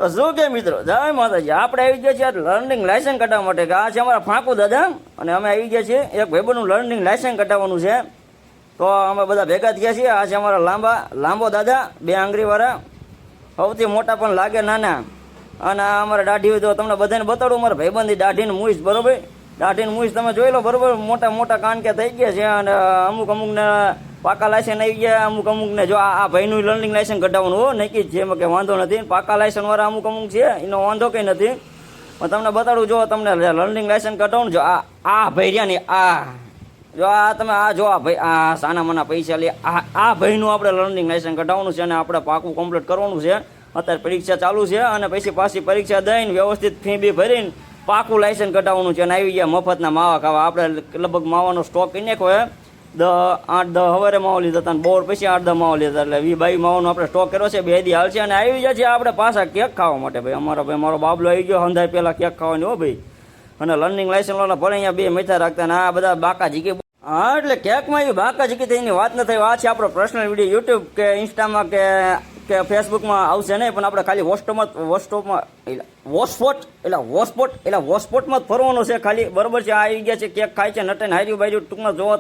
તો શું કે મિત્રો, જય માતાજી. આપણે આવી ગયા છીએ લર્નિંગ લાયસન્સ કઢાવવા માટે. કે આ છે અમારા ફાંકુ દાદા, અને અમે આવી ગયા છીએ એક ભાઈબંધનું લર્નિંગ લાયસન્સ કઢાવવાનું છે. તો અમે બધા ભેગા થયા છીએ. આ છે અમારા લાંબો દાદા, 2 આંગળીવાળા, સૌથી મોટા પણ લાગે નાના. અને આ અમારા દાઢી હોય તો તમને બધાને બતાડું. મારા ભાઈબંધી દાઢીને મૂઈશ, બરોબર. દાઢીને મૂઈશ તમે જોઈ લો, બરોબર. મોટા મોટા કાન કે થઈ ગયા છે. અને અમુકને પાકા લાયસન્સ આવી ગયા, અમુકને જો આ ભાઈનું લર્નિંગ લાયસન્સ કઢાવવાનું હો નક્કી જ છે, એમાં કંઈ વાંધો નથી. પાકા લાયસન્સવાળા અમુક છે, એનો વાંધો કંઈ નથી. પણ તમને બતાડું, જો તમને લર્નિંગ લાયસન્સ કઢાવવાનું, જો આ ભાઈ રહ્યા ને, આ જો આ તમે આ જો આ ભાઈ આ સાના મના પૈસા લે, આ ભાઈનું આપણે લર્નિંગ લાયસન્સ કઢાવવાનું છે. અને આપણે પાકું કમ્પ્લીટ કરવાનું છે. અત્યારે પરીક્ષા ચાલુ છે, અને પછી પાછી પરીક્ષા દઈને વ્યવસ્થિત ફી બી ભરીને પાકું લાયસન્સ કઢાવવાનું છે. અને આવી ગયા મફતના માવા ખાવા. આપણે લગભગ માવાનો સ્ટોક કરી નાખ્યો. 8-10 સવારે માવો લીધા હતા, અને બોર પછી 8-10 માવો લીધા. એટલે 20-22 માવાનો આપણે સ્ટોક કર્યો છે. 2 દી હાલ છે. અને આવી જાય છે આપણે પાછા કેક ખાવા માટે. ભાઈ મારો બાબલો આવી ગયો હંધાય પહેલાં કેક ખાવાની હો ભાઈ. અને લર્નિંગ લાયસન્સ વાળા ભલે અહીંયા 2 મૈથા રાખતા, ને આ બધા બાકા ઝીકી. હા, એટલે કેકમાં એવી બાકા ઝીકી થઈને વાત ન થઈ. આ છે આપણો પર્સનલ વિડીયો યુટ્યુબ કે ઇન્સ્ટામાં કે ફેસબુકમાં આવશે નહીં, પણ આપણે ખાલી વોસ્પોટમાં જ ફરવાનું છે ખાલી, બરોબર છે. આ આવી ગયા છે કેક ખાય છે, નટન હાર્યું બાર્યું, ટૂંકમાં જોવો